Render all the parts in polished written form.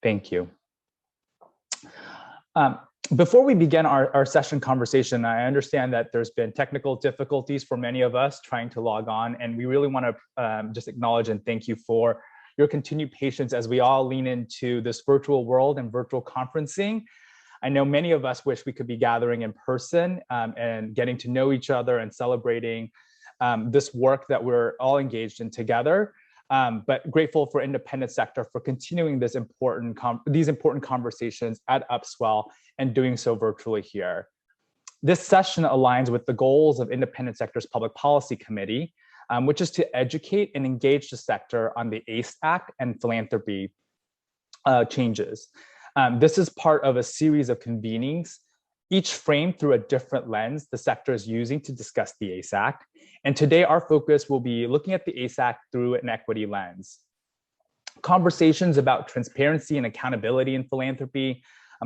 Thank you. Before we begin our session conversation, I understand that there's been technical difficulties for many of us trying to log on, and we really want to just acknowledge and thank you for your continued patience as we all lean into this virtual world and virtual conferencing. I know many of us wish we could be gathering in person and getting to know each other and celebrating this work that we're all engaged in together. But grateful for independent sector for continuing these important conversations at Upswell and doing so virtually here. This session aligns with the goals of Independent Sector's Public Policy Committee, which is to educate and engage the sector on the ACE Act and philanthropy changes. This is part of a series of convenings, each framed through a different lens the sector is using to discuss the ACE Act. And today our focus will be looking at the ACE Act through an equity lens. Conversations about transparency and accountability in philanthropy,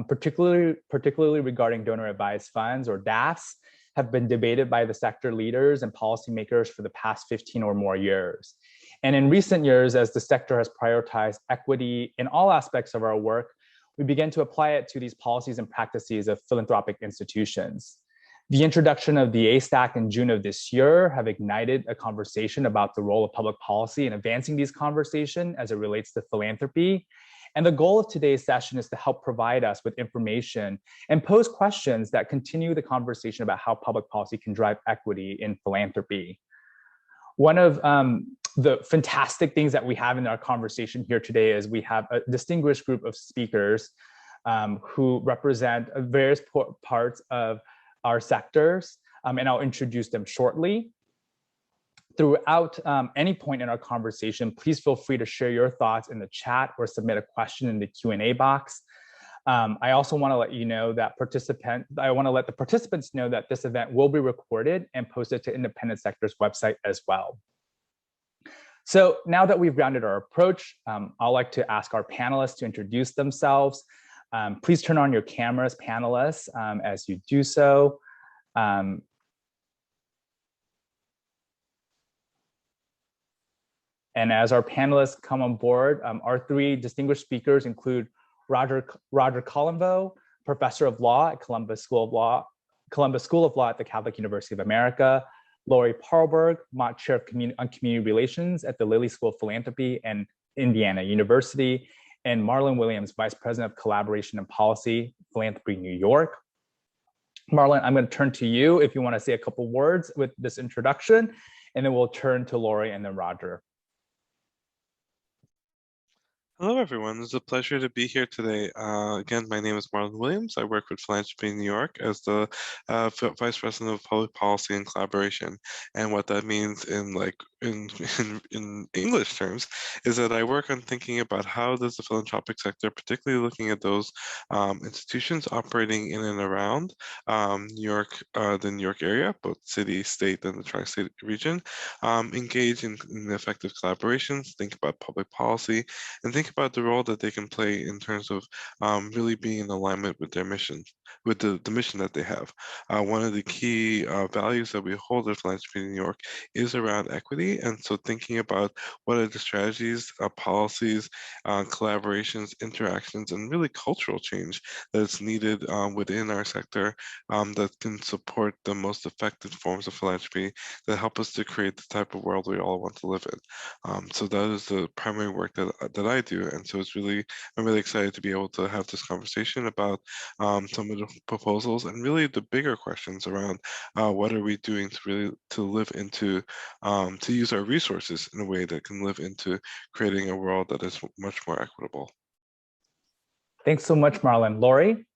particularly regarding donor advised funds or DAFs, have been debated by the sector leaders and policymakers for the past 15 or more years. And in recent years, as the sector has prioritized equity in all aspects of our work, we began to apply it to these policies and practices of philanthropic institutions. The introduction of the ACE Act in June of this year have ignited a conversation about the role of public policy in advancing these conversations as it relates to philanthropy. And the goal of today's session is to help provide us with information and pose questions that continue the conversation about how public policy can drive equity in philanthropy. One of the fantastic things that we have in our conversation here today is we have a distinguished group of speakers who represent various parts of our sectors, and I'll introduce them shortly. Throughout any point in our conversation, please feel free to share your thoughts in the chat or submit a question in the Q&A box. I also want to let you know that I want to let the participants know that this event will be recorded and posted to Independent Sector's website as well. So now that we've rounded our approach, I'd like to ask our panelists to introduce themselves. Please turn on your cameras, panelists, as you do so. And as our panelists come on board, our three distinguished speakers include Roger Colinvaux, Professor of Law at Columbus School of Law at the Catholic University of America, Laurie Paarlberg, Mott Chair of Community Relations at the Lilly School of Philanthropy and Indiana University, and Marlon Williams, Vice President of Collaboration and Policy, Philanthropy, New York. Marlon, I'm going to turn to you if you want to say a couple words with this introduction, and then we'll turn to Laurie and then Roger. Hello, everyone. It's a pleasure to be here today. Again, my name is Marlon Williams. I work with Philanthropy in New York as the Vice President of Public Policy and Collaboration. And what that means in English terms is that I work on thinking about how does the philanthropic sector, particularly looking at those institutions operating in and around the New York area, both city, state, and the tri-state region, engage in effective collaborations, think about public policy, and think about the role that they can play in terms of really being in alignment with their mission, with the mission that they have. One of the key values that we hold at Philanthropy in New York is around equity. And so thinking about what are the strategies, policies, collaborations, interactions, and really cultural change that's needed within our sector that can support the most effective forms of philanthropy that help us to create the type of world we all want to live in. So that is the primary work that I do. And so I'm really excited to be able to have this conversation about some of the proposals and really the bigger questions around what are we doing to live into, to use our resources in a way that can live into creating a world that is much more equitable. Thanks so much, Marlon. Laurie?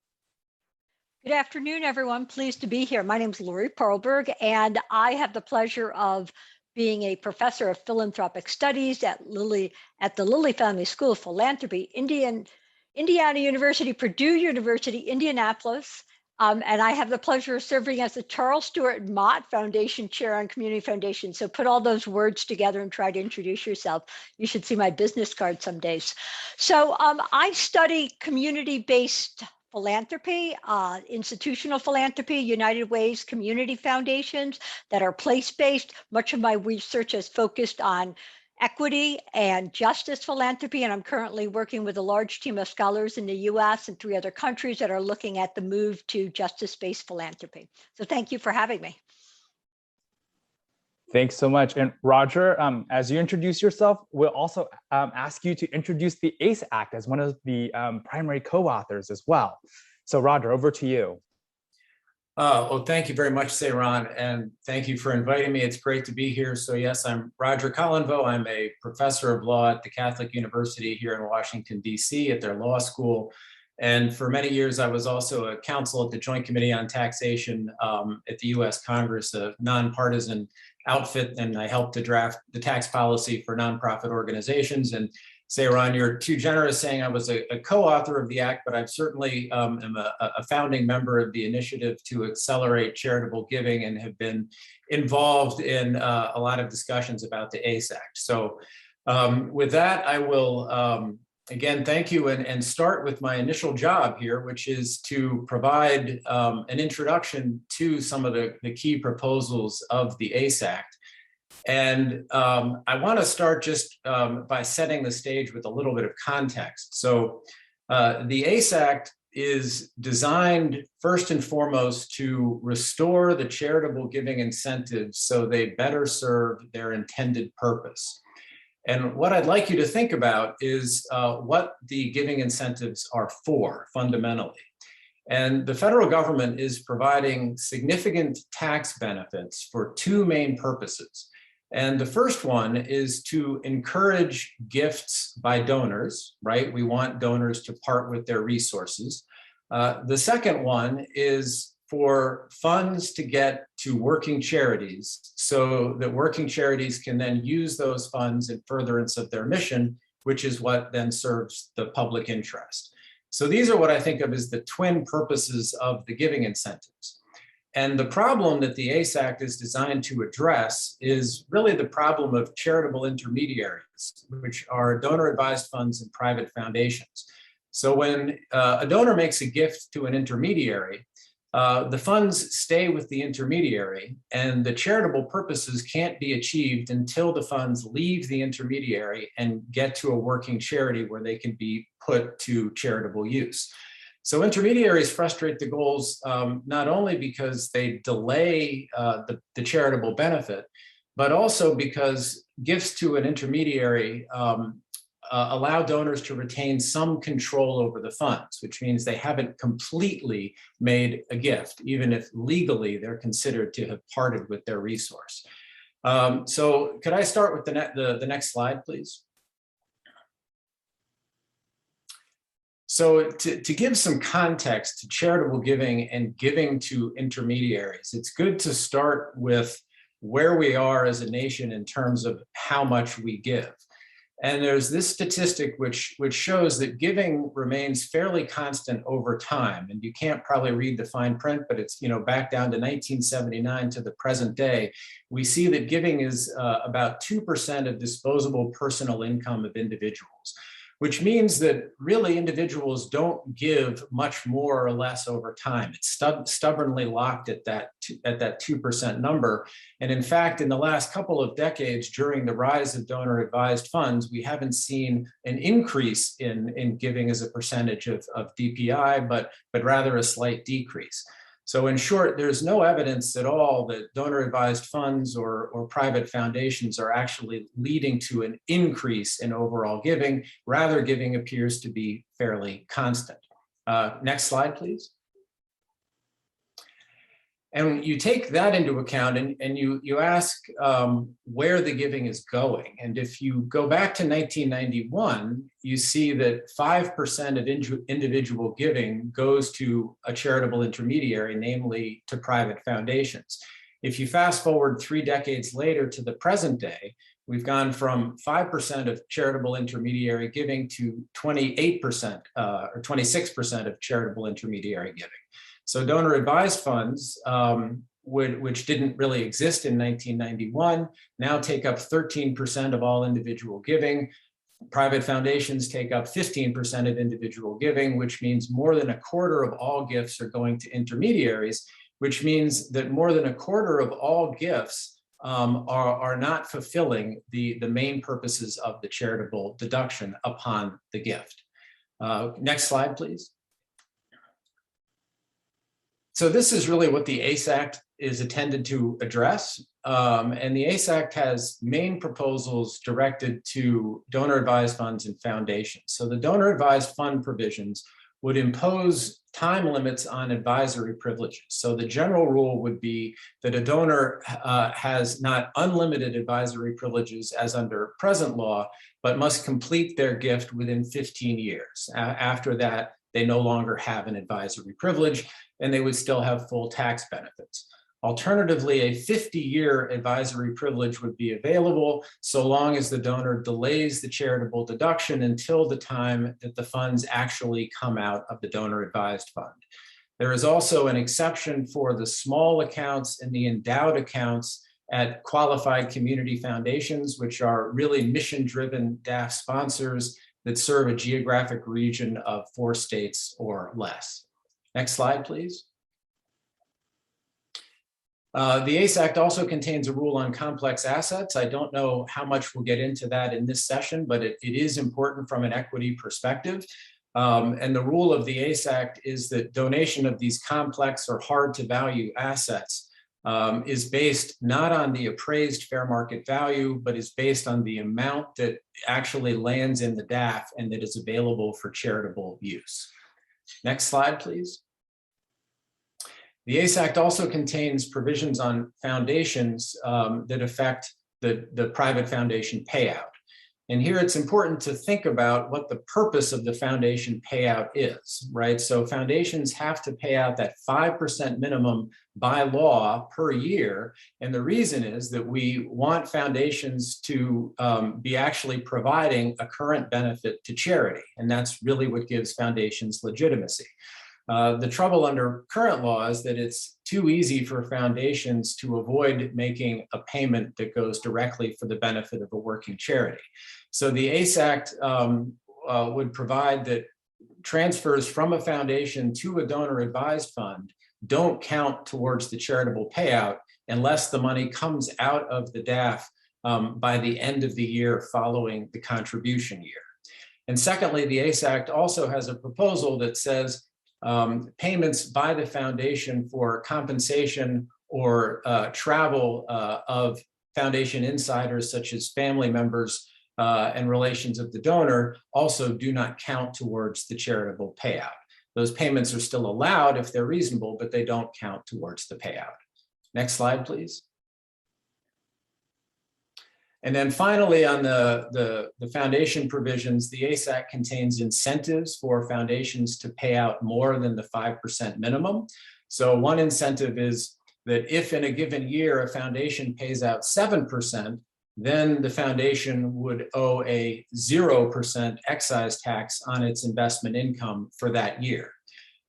Good afternoon, everyone. Pleased to be here. My name is Laurie Paarlberg, and I have the pleasure of being a professor of philanthropic studies at the Lilly Family School of Philanthropy, Indiana University, Purdue University, Indianapolis. And I have the pleasure of serving as the Charles Stewart Mott Foundation Chair on Community Foundations. So put all those words together and try to introduce yourself. You should see my business card some days. So I study community-based philanthropy, institutional philanthropy, United Way's community foundations that are place-based. Much of my research has focused on equity and justice philanthropy, and I'm currently working with a large team of scholars in the US and 3 other countries that are looking at the move to justice-based philanthropy. So thank you for having me. Thanks so much. And Roger, as you introduce yourself, we'll also ask you to introduce the ACE Act as one of the primary co-authors as well. So Roger, over to you. Well, thank you very much, Seyron, and thank you for inviting me. It's great to be here. So yes, I'm Roger Colinvaux. I'm a professor of law at the Catholic University here in Washington, D.C. at their law school. And for many years, I was also a counsel at the Joint Committee on Taxation at the U.S. Congress, a nonpartisan outfit, and I helped to draft the tax policy for nonprofit organizations. And Seyron, you're too generous saying I was a co-author of the act, but I certainly am a founding member of the initiative to accelerate charitable giving and have been involved in a lot of discussions about the ACE Act. So with that, I will again, thank you and start with my initial job here, which is to provide an introduction to some of the key proposals of the ACE Act. And I want to start just by setting the stage with a little bit of context. So the ACE Act is designed first and foremost to restore the charitable giving incentives so they better serve their intended purpose. And what I'd like you to think about is what the giving incentives are for fundamentally. And the federal government is providing significant tax benefits for 2 main purposes. And the first one is to encourage gifts by donors, right? We want donors to part with their resources. The second one is for funds to get to working charities so that working charities can then use those funds in furtherance of their mission, which is what then serves the public interest. So these are what I think of as the twin purposes of the giving incentives. And the problem that the ACE Act is designed to address is really the problem of charitable intermediaries, which are donor-advised funds and private foundations. So when a donor makes a gift to an intermediary, the funds stay with the intermediary, and the charitable purposes can't be achieved until the funds leave the intermediary and get to a working charity where they can be put to charitable use. So intermediaries frustrate the goals not only because they delay the charitable benefit, but also because gifts to an intermediary allow donors to retain some control over the funds, which means they haven't completely made a gift, even if legally they're considered to have parted with their resource. So could I start with the next slide, please? So to give some context to charitable giving and giving to intermediaries, it's good to start with where we are as a nation in terms of how much we give. And there's this statistic which shows that giving remains fairly constant over time. And you can't probably read the fine print, but it's back down to 1979 to the present day. We see that giving is about 2% of disposable personal income of individuals, which means that really individuals don't give much more or less over time. It's stubbornly locked at that 2% number. And in fact, in the last couple of decades, during the rise of donor-advised funds, we haven't seen an increase in giving as a percentage of DPI, but rather a slight decrease. So in short, there's no evidence at all that donor-advised funds or private foundations are actually leading to an increase in overall giving. Rather, giving appears to be fairly constant. Next slide, please. And you take that into account and you ask where the giving is going. And if you go back to 1991, you see that 5% of individual giving goes to a charitable intermediary, namely to private foundations. If you fast forward 3 decades later to the present day, we've gone from 5% of charitable intermediary giving to 28% or 26% of charitable intermediary giving. So donor-advised funds, which didn't really exist in 1991, now take up 13% of all individual giving. Private foundations take up 15% of individual giving, which means more than a quarter of all gifts are going to intermediaries, which means that more than a quarter of all gifts are not fulfilling the main purposes of the charitable deduction upon the gift. Next slide, please. So this is really what the ACE Act is intended to address. And the ACE Act has main proposals directed to donor advised funds and foundations. So the donor advised fund provisions would impose time limits on advisory privileges. So the general rule would be that a donor has not unlimited advisory privileges as under present law, but must complete their gift within 15 years. After that, they no longer have an advisory privilege, and they would still have full tax benefits. Alternatively, a 50-year advisory privilege would be available so long as the donor delays the charitable deduction until the time that the funds actually come out of the donor advised fund. There is also an exception for the small accounts and the endowed accounts at qualified community foundations, which are really mission-driven DAF sponsors that serve a geographic region of 4 states or less. Next slide, please. The ACE Act also contains a rule on complex assets. I don't know how much we'll get into that in this session, but it is important from an equity perspective. And the rule of the ACE Act is that donation of these complex or hard to value assets is based not on the appraised fair market value, but is based on the amount that actually lands in the DAF and that is available for charitable use. Next slide, please. The ACE Act also contains provisions on foundations that affect the private foundation payout. And here it's important to think about what the purpose of the foundation payout is, right? So foundations have to pay out that 5% minimum by law per year. And the reason is that we want foundations to be actually providing a current benefit to charity. And that's really what gives foundations legitimacy. The trouble under current law is that it's too easy for foundations to avoid making a payment that goes directly for the benefit of a working charity. So the ACE Act would provide that transfers from a foundation to a donor advised fund don't count towards the charitable payout unless the money comes out of the DAF by the end of the year following the contribution year. And secondly, the ACE Act also has a proposal that says payments by the foundation for compensation or travel of foundation insiders, such as family members and relations of the donor, also do not count towards the charitable payout. Those payments are still allowed if they're reasonable, but they don't count towards the payout. Next slide, please. And then finally, on the foundation provisions, the ACE Act contains incentives for foundations to pay out more than the 5% minimum. So one incentive is that if in a given year a foundation pays out 7%, then the foundation would owe a 0% excise tax on its investment income for that year.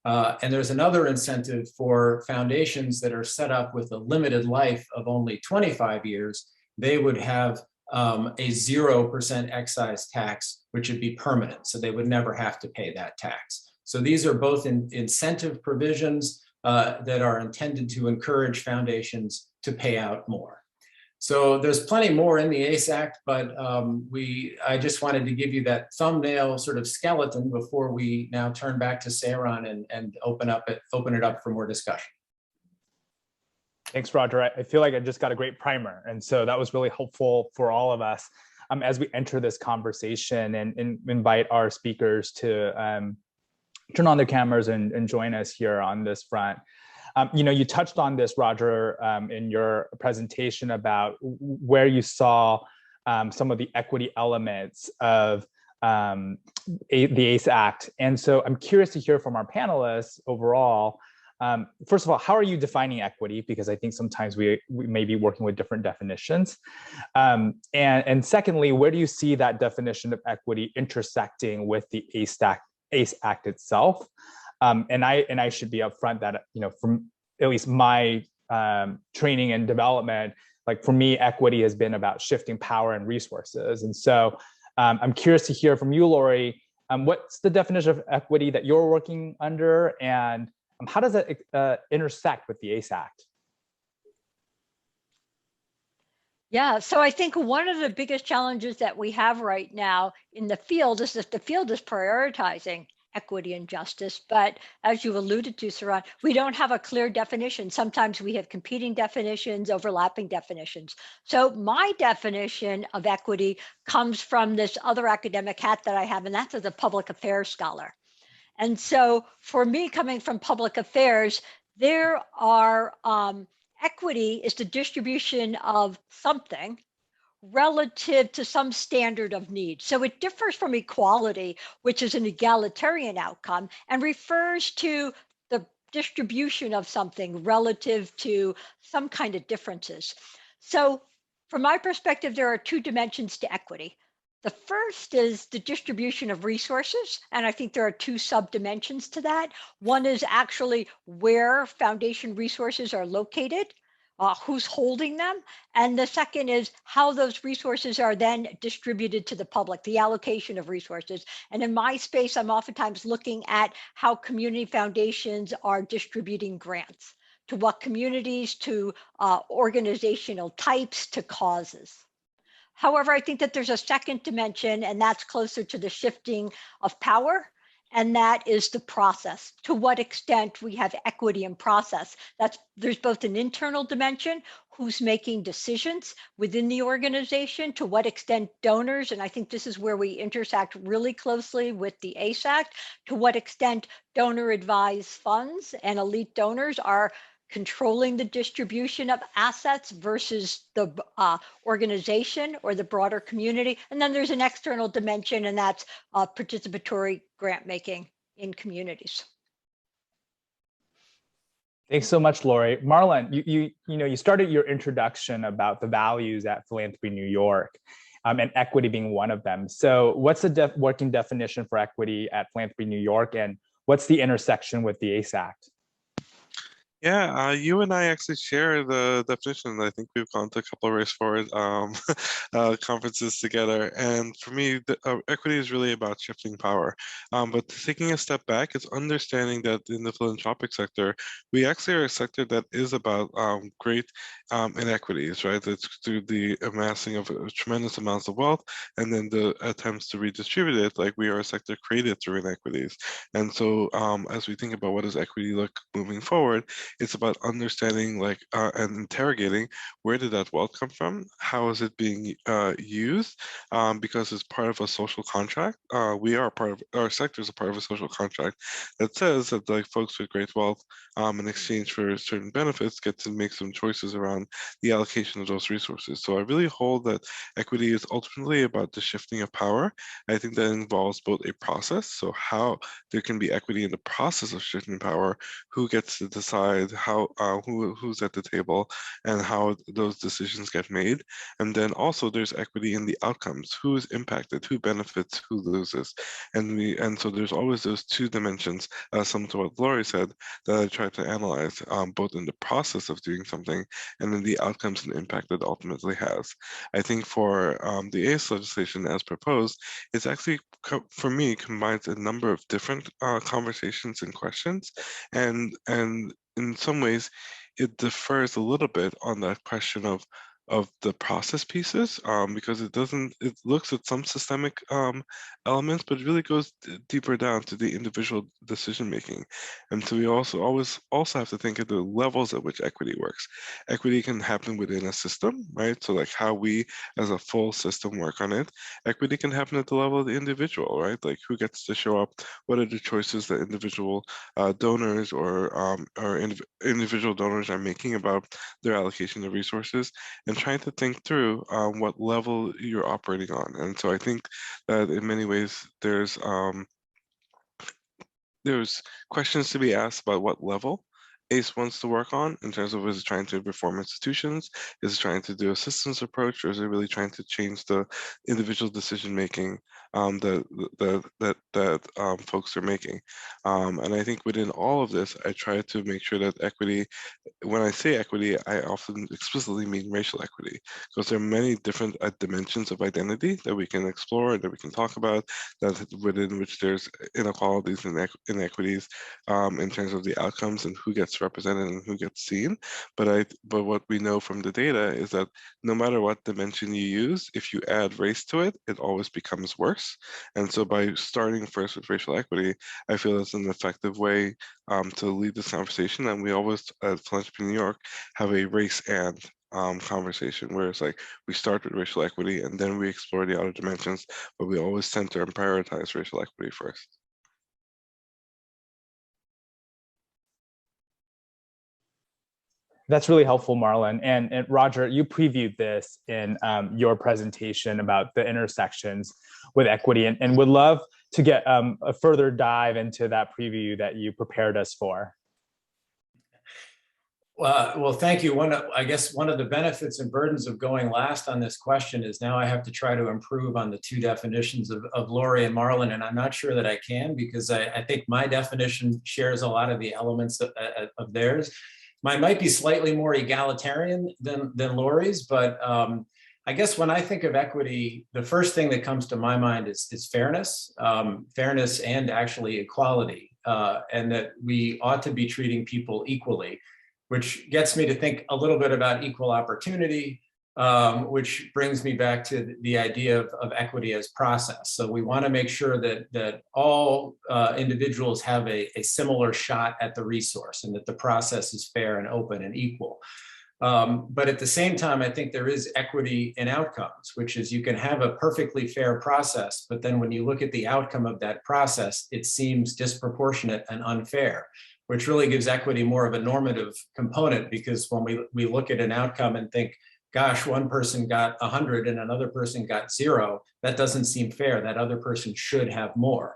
And there's another incentive for foundations that are set up with a limited life of only 25 years. They would have a 0% excise tax, which would be permanent. So they would never have to pay that tax. So these are both incentive provisions that are intended to encourage foundations to pay out more. So there's plenty more in the ACE Act, but I just wanted to give you that thumbnail sort of skeleton before we now turn back to Seyron and open it up for more discussion. Thanks, Roger. I feel like I just got a great primer. And so that was really helpful for all of us as we enter this conversation and invite our speakers to turn on their cameras and join us here on this front. You touched on this, Roger, in your presentation about where you saw some of the equity elements of the ACE Act. And so I'm curious to hear from our panelists overall. First of all, how are you defining equity? Because I think sometimes we may be working with different definitions. And secondly, where do you see that definition of equity intersecting with the ACE Act itself? And I should be upfront that, from at least my training and development, like for me, equity has been about shifting power and resources. And so I'm curious to hear from you, Laurie, what's the definition of equity that you're working under, and how does that intersect with the ACE Act? Yeah, so I think one of the biggest challenges that we have right now in the field is that the field is prioritizing equity and justice. But as you alluded to, Seyron, we don't have a clear definition. Sometimes we have competing definitions, overlapping definitions. So my definition of equity comes from this other academic hat that I have, and that's as a public affairs scholar. And so for me, coming from public affairs, there are equity is the distribution of something relative to some standard of need. So it differs from equality, which is an egalitarian outcome, and refers to the distribution of something relative to some kind of differences. So from my perspective, there are two dimensions to equity. The first is the distribution of resources, and I think there are two sub-dimensions to that. One is actually where foundation resources are located, who's holding them, and the second is how those resources are then distributed to the public, the allocation of resources. And in my space, I'm oftentimes looking at how community foundations are distributing grants, to what communities, to organizational types, to causes. However, I think that there's a second dimension, and that's closer to the shifting of power, and that is the process. To what extent we have equity in process. There's both an internal dimension, who's making decisions within the organization, to what extent donors, and I think this is where we intersect really closely with the ACE Act, to what extent donor advised funds and elite donors are controlling the distribution of assets versus the organization or the broader community. And then there's an external dimension, and that's participatory grant making in communities. Thanks so much, Laurie. Marlon, you started your introduction about the values at Philanthropy New York, and equity being one of them. So what's the working definition for equity at Philanthropy New York, and what's the intersection with the ACE Act? Yeah, you and I actually share the definition. I think we've gone to a couple of Race Forward conferences together. And for me, equity is really about shifting power. But taking a step back, it's understanding that in the philanthropic sector, we actually are a sector that is about great inequities, right? It's through the amassing of tremendous amounts of wealth and then the attempts to redistribute it. Like, we are a sector created through inequities. And so as we think about what does equity look moving forward, it's about understanding and interrogating, where did that wealth come from? How is it being used? Because it's part of a social contract. Our sector is a part of a social contract that says that folks with great wealth in exchange for certain benefits get to make some choices around the allocation of those resources. So I really hold that equity is ultimately about the shifting of power. I think that involves both a process, so how there can be equity in the process of shifting power, who gets to decide who's at the table and how those decisions get made. And then also there's equity in the outcomes, who is impacted, who benefits, who loses. And so there's always those two dimensions, similar to what Laurie said, that I try to analyze both in the process of doing something and in the outcomes and impact that ultimately has. I think for the ACE legislation as proposed, it's actually, for me, combines a number of different conversations and questions, and in some ways it differs a little bit on that question of the process pieces, because it looks at some systemic elements, but it really goes deeper down to the individual decision making. And so we always have to think of the levels at which equity works. Equity can happen within a system, right? So like how we as a full system work on it. Equity can happen at the level of the individual, right? Like, who gets to show up? What are the choices that individual donors or individual donors are making about their allocation of resources, and trying to think through what level you're operating on. And so I think that in many ways there's questions to be asked about what level ACE wants to work on, in terms of, is it trying to reform institutions? Is it trying to do a systems approach? Or is it really trying to change the individual decision making that folks are making? And I think within all of this, I try to make sure that equity, when I say equity, I often explicitly mean racial equity, because there are many different dimensions of identity that we can explore, that we can talk about, that within which there's inequalities and inequities in terms of the outcomes and who gets gets represented and who gets seen. But what we know from the data is that no matter what dimension you use, if you add race to it, it always becomes worse. And so by starting first with racial equity, I feel it's an effective way to lead this conversation. And we always at Philanthropy New York have a race and conversation where it's like we start with racial equity and then we explore the other dimensions, but we always center and prioritize racial equity first. That's really helpful, Marlon. And Roger, you previewed this in your presentation about the intersections with equity, and would love to get a further dive into that preview that you prepared us for. Well, thank you. I guess one of the benefits and burdens of going last on this question is now I have to try to improve on the two definitions of Laurie and Marlon, and I'm not sure that I can, because I think my definition shares a lot of the elements of theirs. Mine might be slightly more egalitarian than Laurie's, but I guess when I think of equity, the first thing that comes to my mind is fairness, fairness and actually equality, and that we ought to be treating people equally, which gets me to think a little bit about equal opportunity, which brings me back to the idea of equity as process. So we want to make sure that all individuals have a similar shot at the resource and that the process is fair and open and equal. But at the same time, I think there is equity in outcomes, which is you can have a perfectly fair process, but then when you look at the outcome of that process, it seems disproportionate and unfair, which really gives equity more of a normative component, because when we look at an outcome and think, gosh, one person got 100 and another person got 0, that doesn't seem fair. That other person should have more.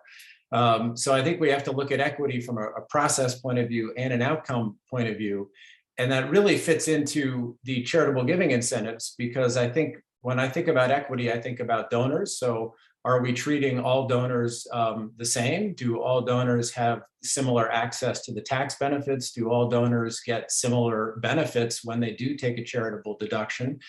So I think we have to look at equity from a process point of view and an outcome point of view. And that really fits into the charitable giving incentives, because I think when I think about equity, I think about donors. So are we treating all donors the same? Do all donors have similar access to the tax benefits? Do all donors get similar benefits when they do take a charitable deduction?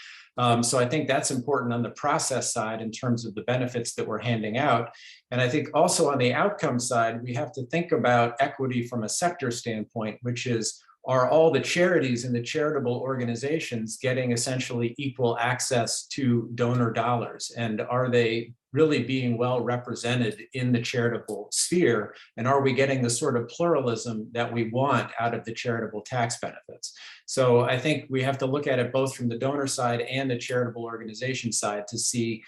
So I think that's important on the process side in terms of the benefits that we're handing out. And I think also on the outcome side, we have to think about equity from a sector standpoint, which is, are all the charities and the charitable organizations getting essentially equal access to donor dollars? And are they really being well represented in the charitable sphere? And are we getting the sort of pluralism that we want out of the charitable tax benefits? So I think we have to look at it both from the donor side and the charitable organization side to see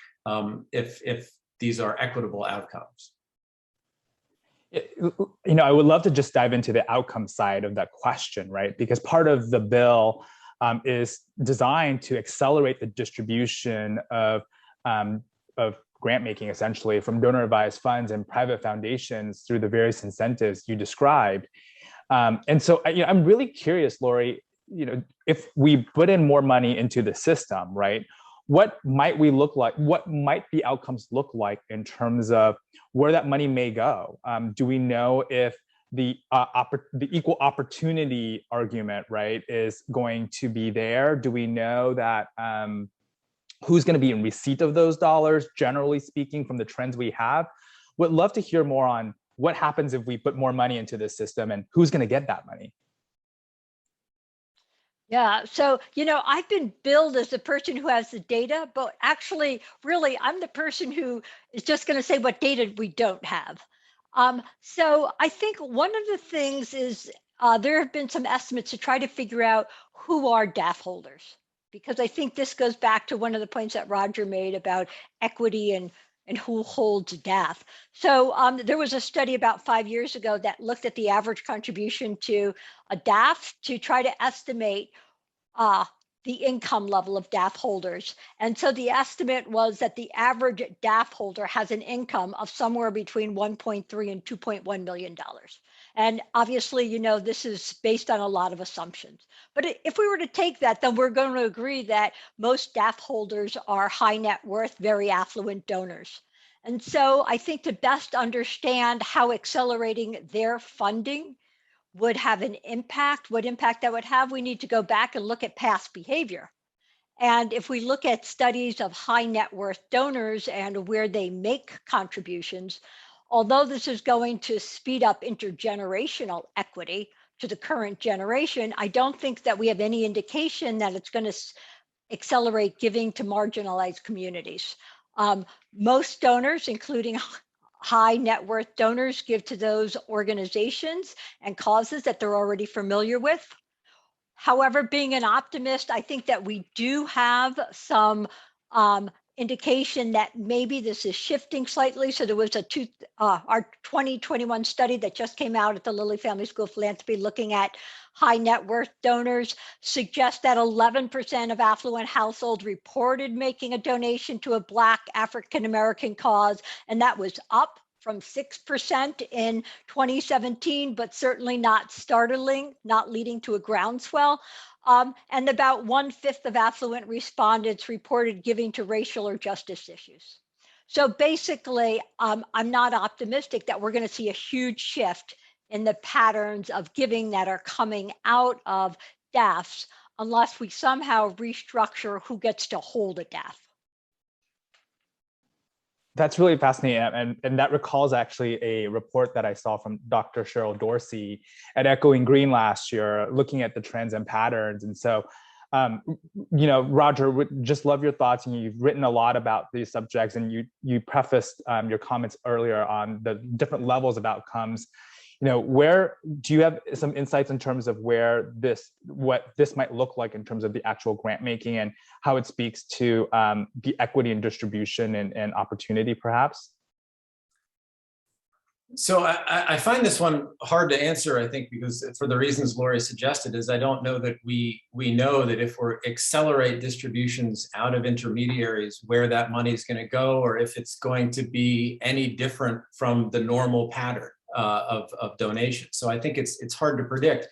if these are equitable outcomes. I would love to just dive into the outcome side of that question, right? Because part of the bill is designed to accelerate the distribution of grant making, essentially, from donor advised funds and private foundations through the various incentives you described. And so I'm really curious, Laurie, if we put in more money into the system, right? What might we look like? What might the outcomes look like in terms of where that money may go? Do we know if the equal opportunity argument, right, is going to be there? Do we know that who's going to be in receipt of those dollars, generally speaking, from the trends we have? Would love to hear more on what happens if we put more money into this system and who's going to get that money. Yeah, so, I've been billed as the person who has the data, but actually, really, I'm the person who is just going to say what data we don't have. So I think one of the things is there have been some estimates to try to figure out who are DAF holders, because I think this goes back to one of the points that Roger made about equity and who holds DAF. So there was a study about 5 years ago that looked at the average contribution to a DAF to try to estimate the income level of DAF holders. And so the estimate was that the average DAF holder has an income of somewhere between $1.3 and $2.1 million. And obviously, this is based on a lot of assumptions. But if we were to take that, then we're going to agree that most DAF holders are high net worth, very affluent donors. And so I think to best understand how accelerating their funding would have an impact, what impact that would have, we need to go back and look at past behavior. And if we look at studies of high net worth donors and where they make contributions, although this is going to speed up intergenerational equity, to the current generation, I don't think that we have any indication that it's going to accelerate giving to marginalized communities. Most donors, including high net worth donors, give to those organizations and causes that they're already familiar with. However, being an optimist, I think that we do have some indication that maybe this is shifting slightly. So there was our 2021 study that just came out at the Lilly Family School of Philanthropy looking at high net worth donors suggests that 11% of affluent households reported making a donation to a Black African-American cause, and that was up from 6% in 2017, but certainly not startling, not leading to a groundswell. And about 1/5 of affluent respondents reported giving to racial or justice issues. So basically, I'm not optimistic that we're going to see a huge shift in the patterns of giving that are coming out of DAFs unless we somehow restructure who gets to hold a DAF. That's really fascinating. And that recalls actually a report that I saw from Dr. Cheryl Dorsey at Echoing Green last year, looking at the trends and patterns. And so, Roger, would just love your thoughts. And you've written a lot about these subjects, and you prefaced your comments earlier on the different levels of outcomes. Where do you have some insights in terms of what this might look like in terms of the actual grant making and how it speaks to the equity and distribution and opportunity, perhaps? So I find this one hard to answer, I think, because for the reasons Laurie suggested, is I don't know that we know that if we accelerate distributions out of intermediaries, where that money is going to go, or if it's going to be any different from the normal pattern of donations. So I think it's hard to predict.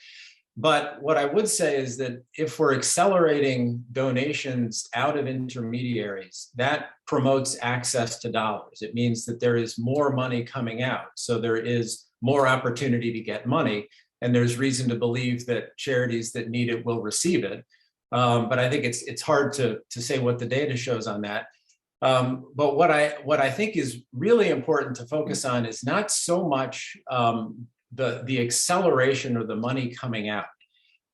But what I would say is that if we're accelerating donations out of intermediaries, that promotes access to dollars. It means that there is more money coming out. So there is more opportunity to get money. And there's reason to believe that charities that need it will receive it. But I think it's hard to say what the data shows on that. But what I think is really important to focus on is not so much the acceleration or the money coming out,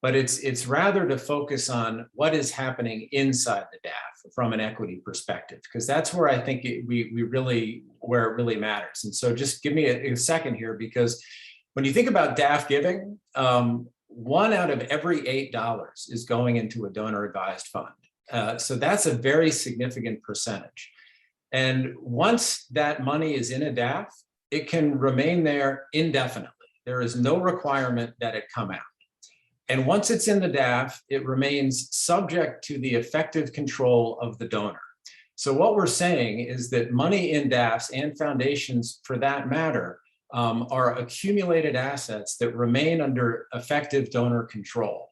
but it's rather to focus on what is happening inside the DAF from an equity perspective, because that's where I think where it really matters. And so just give me a second here, because when you think about DAF giving, 1 out of every $8 is going into a donor advised fund. So that's a very significant percentage. And once that money is in a DAF, it can remain there indefinitely. There is no requirement that it come out. And once it's in the DAF, it remains subject to the effective control of the donor. So what we're saying is that money in DAFs and foundations, for that matter, are accumulated assets that remain under effective donor control.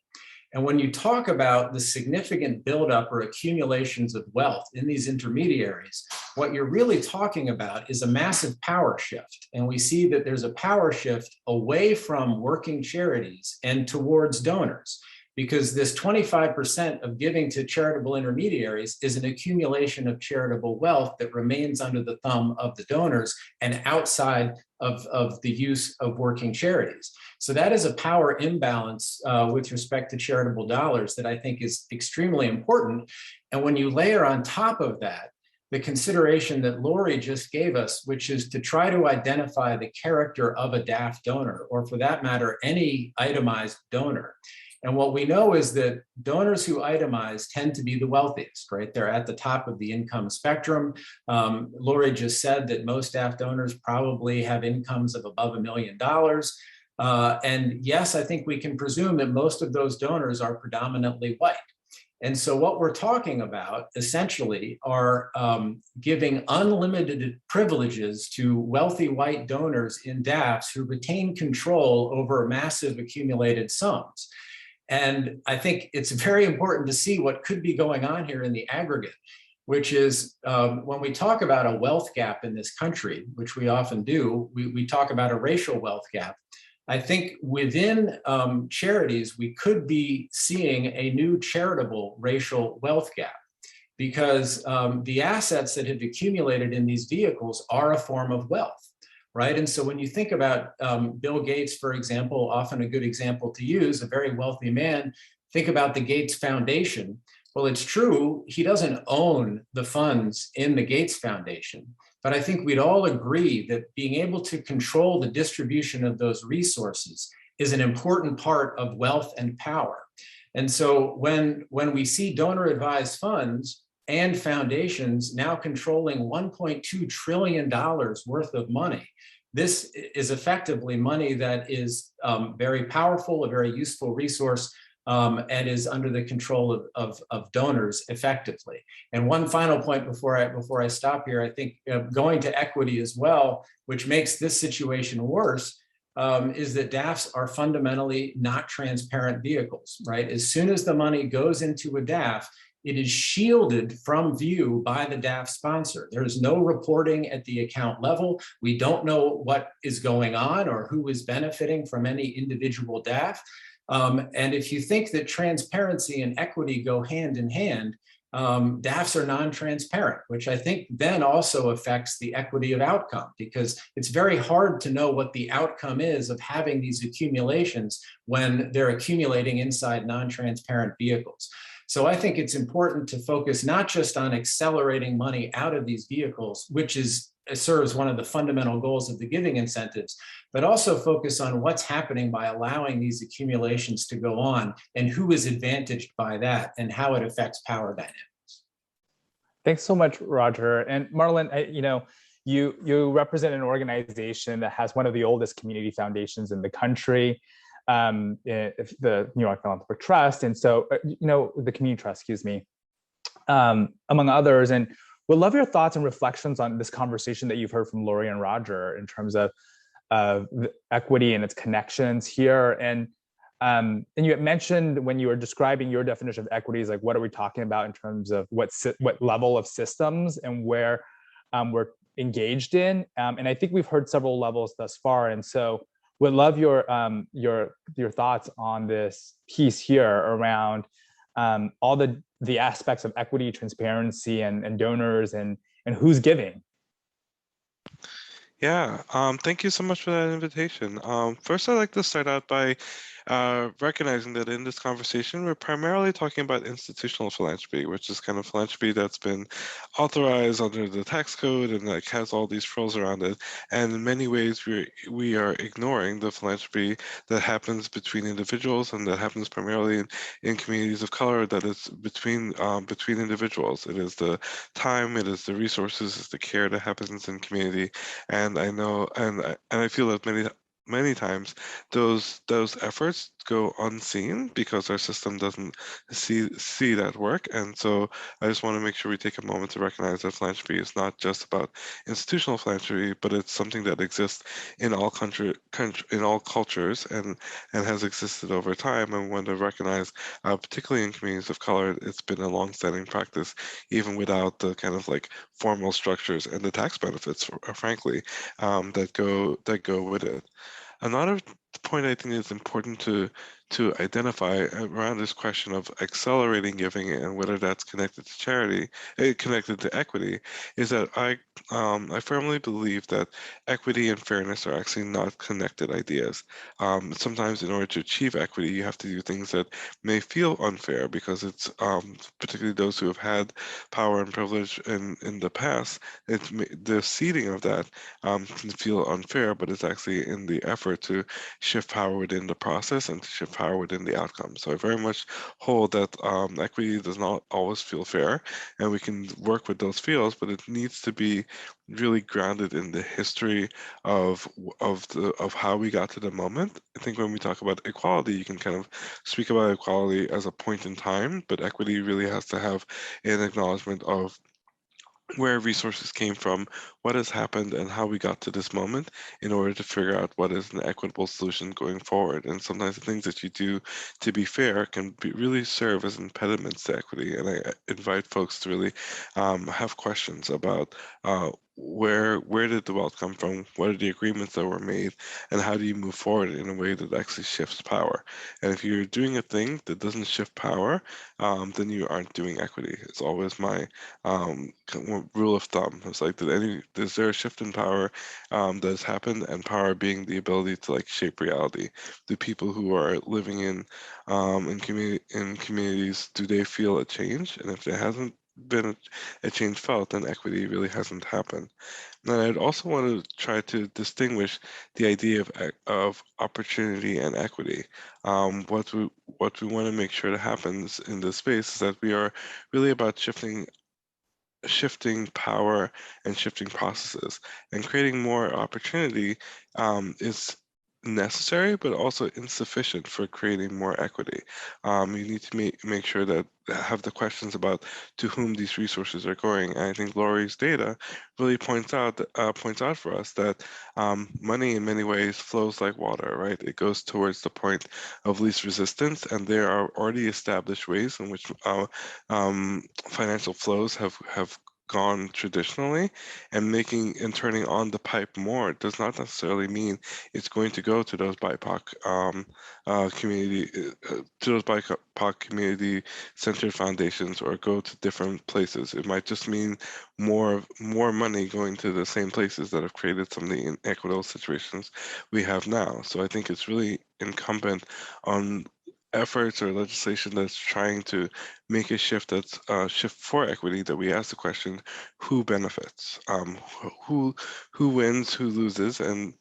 And when you talk about the significant buildup or accumulations of wealth in these intermediaries, what you're really talking about is a massive power shift. And we see that there's a power shift away from working charities and towards donors, because this 25% of giving to charitable intermediaries is an accumulation of charitable wealth that remains under the thumb of the donors and outside of the use of working charities. So that is a power imbalance with respect to charitable dollars that I think is extremely important. And when you layer on top of that, the consideration that Laurie just gave us, which is to try to identify the character of a DAF donor, or for that matter, any itemized donor. And what we know is that donors who itemize tend to be the wealthiest, right? They're at the top of the income spectrum. Laurie just said that most DAF donors probably have incomes of above $1 million. And yes, I think we can presume that most of those donors are predominantly white. And so what we're talking about essentially are giving unlimited privileges to wealthy white donors in DAFs who retain control over massive accumulated sums. And I think it's very important to see what could be going on here in the aggregate, which is when we talk about a wealth gap in this country, which we often do, we talk about a racial wealth gap. I think within charities, we could be seeing a new charitable racial wealth gap, because the assets that have accumulated in these vehicles are a form of wealth. right? And so when you think about Bill Gates, for example, often a good example to use, a very wealthy man, think about the Gates Foundation. Well, it's true, he doesn't own the funds in the Gates Foundation, but I think we'd all agree that being able to control the distribution of those resources is an important part of wealth and power. And so when we see donor advised funds and foundations now controlling $1.2 trillion worth of money, this is effectively money that is very powerful, a very useful resource, and is under the control of donors effectively. And one final point before I stop here, I think going to equity as well, which makes this situation worse, is that DAFs are fundamentally not transparent vehicles, right? As soon as the money goes into a DAF, it is shielded from view by the DAF sponsor. There is no reporting at the account level. We don't know what is going on or who is benefiting from any individual DAF. And if you think that transparency and equity go hand in hand, DAFs are non-transparent, which I think then also affects the equity of outcome, because it's very hard to know what the outcome is of having these accumulations when they're accumulating inside non-transparent vehicles. So I think it's important to focus not just on accelerating money out of these vehicles, which serves one of the fundamental goals of the giving incentives, but also focus on what's happening by allowing these accumulations to go on and who is advantaged by that and how it affects power dynamics. Thanks so much, Roger. And Marlon, you represent an organization that has one of the oldest community foundations in the country, the New York Philanthropic Trust, and so the Community Trust, excuse me, among others. And we'd love your thoughts and reflections on this conversation that you've heard from Laurie and Roger in terms of equity and its connections here. And you had mentioned when you were describing your definition of equity, is like, what are we talking about in terms of what level of systems and where we're engaged in? And I think we've heard several levels thus far. And so would love your thoughts on this piece here around all the aspects of equity, transparency, and donors, and who's giving. Yeah, thank you so much for that invitation. First, I'd like to start out by recognizing that in this conversation, we're primarily talking about institutional philanthropy, which is kind of philanthropy that's been authorized under the tax code and like has all these frills around it. And in many ways, we are ignoring the philanthropy that happens between individuals and that happens primarily in communities of color. That is between individuals. It is the time, it is the resources, it's the care that happens in community. And I know, and I feel that many times those efforts go unseen because our system doesn't see that work. And so I just want to make sure we take a moment to recognize that philanthropy is not just about institutional philanthropy, but it's something that exists in all in all cultures and has existed over time. And want to recognize, particularly in communities of color, it's been a long-standing practice, even without the kind of like formal structures and the tax benefits, frankly, that go with it. Another point I think is important to identify around this question of accelerating giving and whether that's connected to charity, connected to equity, is that I firmly believe that equity and fairness are actually not connected ideas. Sometimes in order to achieve equity, you have to do things that may feel unfair because it's particularly those who have had power and privilege in the past. The seeding of that can feel unfair, but it's actually in the effort to shift power within the process and to shift power within the outcome. So I very much hold that equity does not always feel fair, and we can work with those feels, but it needs to be really grounded in the history of how we got to the moment. I think when we talk about equality, you can kind of speak about equality as a point in time, but equity really has to have an acknowledgement of where resources came from, what has happened, and how we got to this moment in order to figure out what is an equitable solution going forward. And sometimes the things that you do to be fair can really serve as impediments to equity. And I invite folks to really have questions about where did the wealth come from? What are the agreements that were made? And how do you move forward in a way that actually shifts power? And if you're doing a thing that doesn't shift power, then you aren't doing equity. It's always my rule of thumb. It's like, is there a shift in power that has happened? And power being the ability to like shape reality. Do people who are living in communities, do they feel a change? And if there hasn't been a change felt, then equity really hasn't happened. And I'd also want to try to distinguish the idea of opportunity and equity. What we want to make sure that happens in this space is that we are really about shifting power and shifting processes, and creating more opportunity is necessary but also insufficient for creating more equity. You need to make sure that have the questions about to whom these resources are going. And I think Laurie's data really points out for us that money in many ways flows like water, right? It goes towards the point of least resistance, and there are already established ways in which financial flows have gone traditionally, and turning on the pipe more does not necessarily mean it's going to go to those BIPOC community centered foundations or go to different places. It might just mean more money going to the same places that have created some of the inequitable situations we have now. So I think it's really incumbent on efforts or legislation that's trying to make a shift that's shift for equity, that we ask the question, who benefits, who wins, who loses, and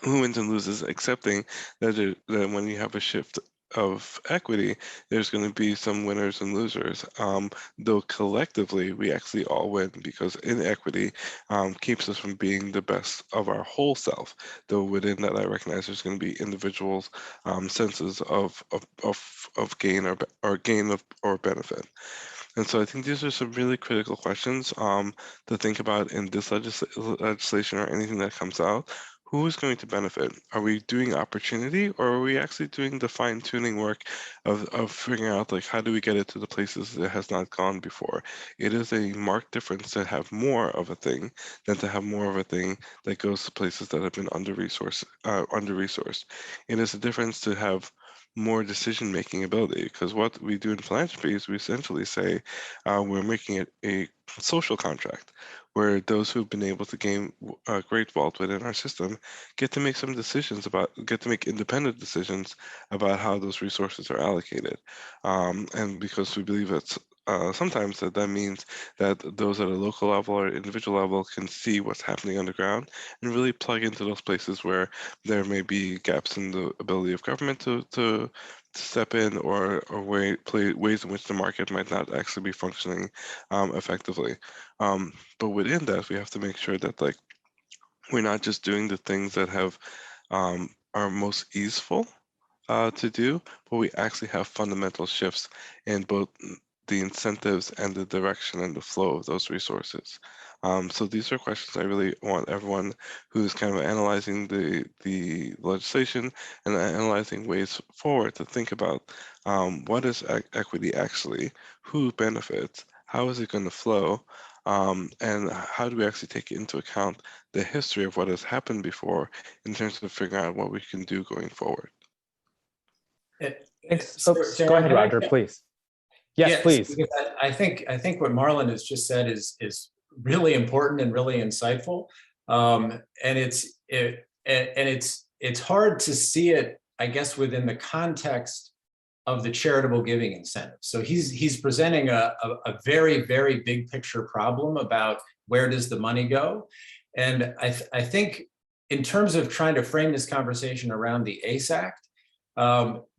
who wins and loses, accepting that when you have a shift of equity, there's going to be some winners and losers, though collectively we actually all win, because inequity keeps us from being the best of our whole self, though within that I recognize there's going to be individuals' senses of gain or benefit. And so I think these are some really critical questions to think about in this legislation or anything that comes out. Who is going to benefit? Are we doing opportunity, or are we actually doing the fine-tuning work of figuring out, like, how do we get it to the places that it has not gone before? It is a marked difference to have more of a thing than to have more of a thing that goes to places that have been under-resourced. It is a difference to have more decision-making ability, because what we do in philanthropy is we essentially say we're making it a social contract, where those who've been able to gain great wealth within our system get to make independent decisions about how those resources are allocated. And because we believe that sometimes that means that those at a local level or individual level can see what's happening on the ground and really plug into those places where there may be gaps in the ability of government to step in, or ways in which the market might not actually be functioning effectively. But within that, we have to make sure that, like, we're not just doing the things that have are most easeful to do, but we actually have fundamental shifts in both the incentives and the direction and the flow of those resources. So these are questions I really want everyone who's kind of analyzing the legislation and analyzing ways forward to think about what is equity actually, who benefits, how is it going to flow, and how do we actually take into account the history of what has happened before in terms of figuring out what we can do going forward. Thanks. Go ahead, Roger, please. Yes, please. I think what Marlon has just said is really important and really insightful, and it's hard to see it, I guess, within the context of the charitable giving incentive. So he's presenting a very, very big picture problem about where does the money go, and I think in terms of trying to frame this conversation around the ACE Act.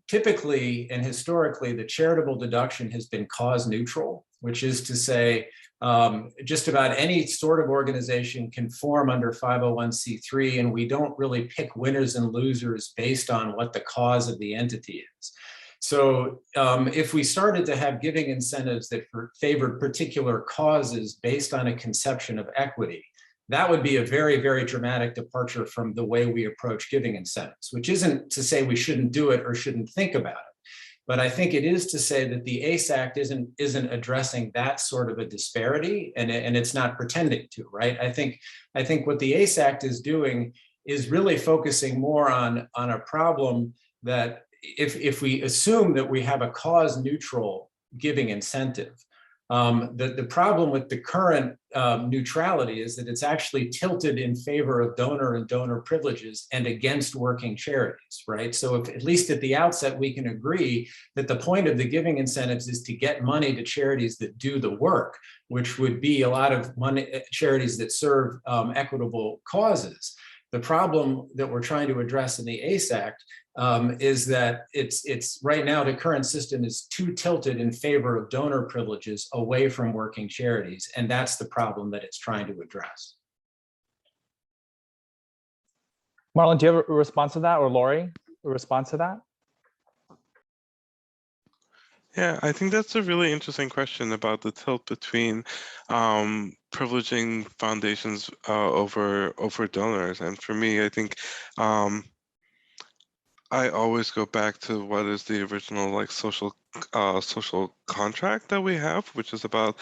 Typically and historically, the charitable deduction has been cause neutral, which is to say just about any sort of organization can form under 501c3, and we don't really pick winners and losers based on what the cause of the entity is. So if we started to have giving incentives that favored particular causes based on a conception of equity, that would be a very, very dramatic departure from the way we approach giving incentives, which isn't to say we shouldn't do it or shouldn't think about it. But I think it is to say that the ACE Act isn't addressing that sort of a disparity, and it's not pretending to, right? I think what the ACE Act is doing is really focusing more on a problem that if we assume that we have a cause neutral giving incentive, the problem with the current neutrality is that it's actually tilted in favor of donor and donor privileges and against working charities, right? So if, at least at the outset, we can agree that the point of the giving incentives is to get money to charities that do the work, which would be a lot of money, charities that serve equitable causes. The problem that we're trying to address in the ACE Act is that it's right now the current system is too tilted in favor of donor privileges away from working charities, and that's the problem that it's trying to address. Marlon, do you have a response to that, or Laurie, a response to that? Yeah, I think that's a really interesting question about the tilt between privileging foundations over donors. And for me, I think I always go back to what is the original like social contract that we have, which is about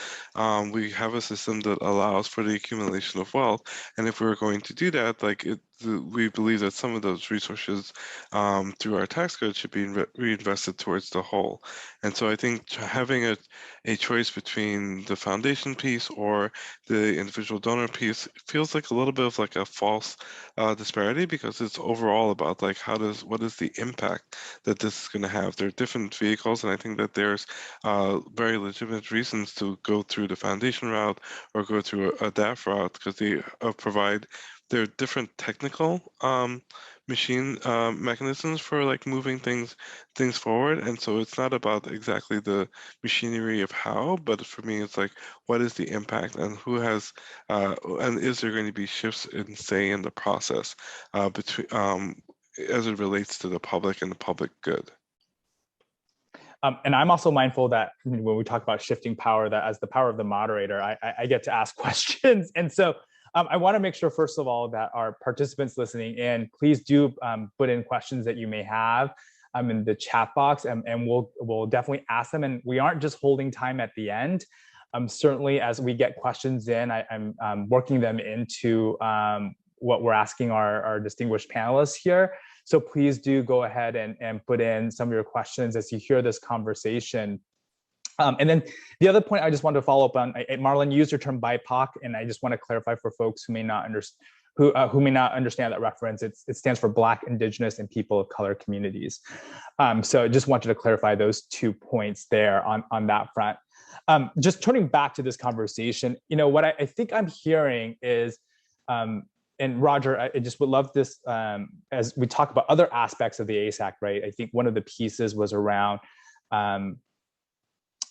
we have a system that allows for the accumulation of wealth, and if we're going to do that, like we believe that some of those resources through our tax code should be reinvested towards the whole. And so I think having a choice between the foundation piece or the individual donor piece feels like a little bit of like a false disparity, because it's overall about like what is the impact that this is going to have. There are different vehicles, and I think that there's very legitimate reasons to go through the foundation route or go through a DAF route, because they provide, there are different technical machine mechanisms for like moving things forward. And so it's not about exactly the machinery of how, but for me it's like, what is the impact, and who has and is there going to be shifts in say in the process between as it relates to the public and the public good. And I'm also mindful that when we talk about shifting power, that as the power of the moderator, I get to ask questions. And so I want to make sure, first of all, that our participants listening in, please do put in questions that you may have in the chat box, and we'll definitely ask them. And we aren't just holding time at the end. Certainly, as we get questions in, I'm working them into what we're asking our distinguished panelists here. So please do go ahead and put in some of your questions as you hear this conversation. And then the other point I just wanted to follow up on, Marlon, you used your term BIPOC, and I just want to clarify for folks who may not understand who may not understand that reference. It stands for Black, Indigenous, and People of Color communities. So I just wanted to clarify those 2 points there on that front. Just turning back to this conversation, what I think I'm hearing is, and Roger, I just would love this as we talk about other aspects of the ACE Act, right? I think one of the pieces was around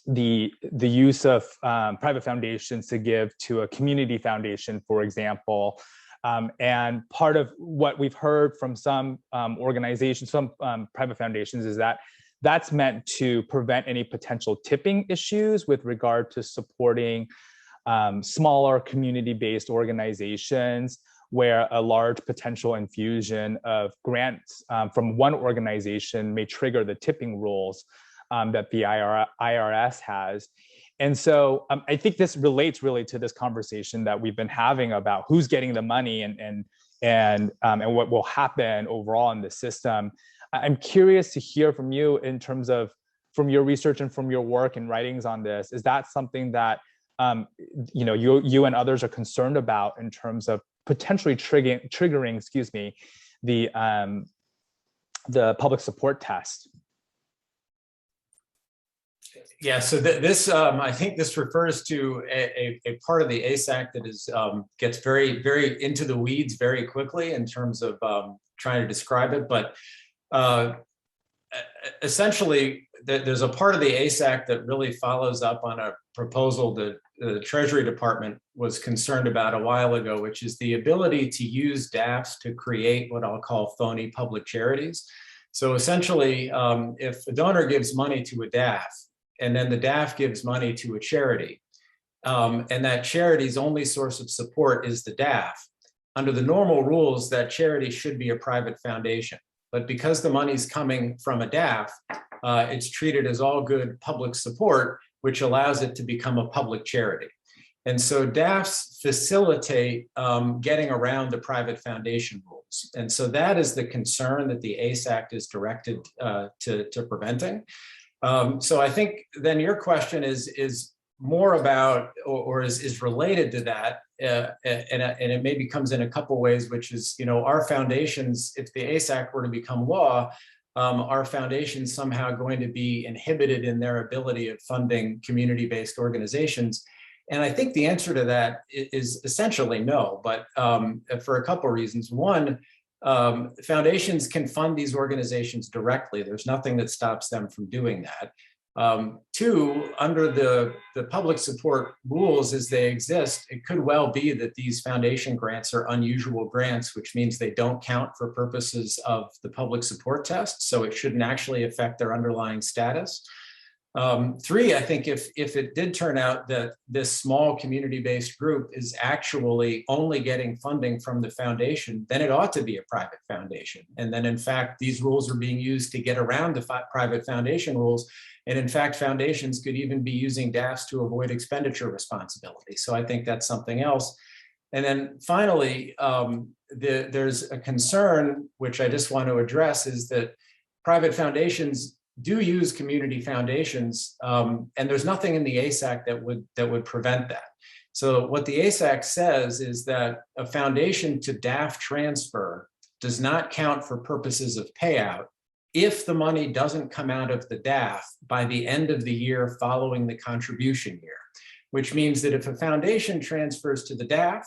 the use of private foundations to give to a community foundation, for example. And part of what we've heard from some organizations, some private foundations, is that that's meant to prevent any potential tipping issues with regard to supporting smaller community-based organizations, where a large potential infusion of grants from one organization may trigger the tipping rules that the IRS has. And so I think this relates really to this conversation that we've been having about who's getting the money and what will happen overall in the system. I'm curious to hear from you in terms of, from your research and from your work and writings on this, is that something that you and others are concerned about in terms of potentially triggering, the public support test? Yeah, so this I think this refers to a part of the ACE Act that is gets very, very into the weeds very quickly in terms of trying to describe it, but essentially there's a part of the ACE Act that really follows up on a proposal that the Treasury Department was concerned about a while ago, which is the ability to use DAFs to create what I'll call phony public charities. So essentially, if a donor gives money to a DAF, and then the DAF gives money to a charity, and that charity's only source of support is the DAF, under the normal rules, that charity should be a private foundation. But because the money's coming from a DAF, it's treated as all good public support, which allows it to become a public charity. And so DAFs facilitate getting around the private foundation rules. And so that is the concern that the ACE Act is directed to preventing. So I think then your question is more about, or is related to that, and it maybe comes in a couple ways, which is, our foundations, if the ACE Act were to become law, are foundations somehow going to be inhibited in their ability of funding community-based organizations? And I think the answer to that is essentially no, but for a couple of reasons. One, foundations can fund these organizations directly. There's nothing that stops them from doing that. Two, under the public support rules as they exist, it could well be that these foundation grants are unusual grants, which means they don't count for purposes of the public support test, so it shouldn't actually affect their underlying status. Three, I think if it did turn out that this small community-based group is actually only getting funding from the foundation, then it ought to be a private foundation. And then in fact, these rules are being used to get around the private foundation rules. And in fact, foundations could even be using DAFs to avoid expenditure responsibility. So I think that's something else. And then finally, there's a concern, which I just want to address, is that private foundations do use community foundations, and there's nothing in the ACE Act that would prevent that. So what the ACE Act says is that a foundation to DAF transfer does not count for purposes of payout if the money doesn't come out of the DAF by the end of the year following the contribution year, which means that if a foundation transfers to the DAF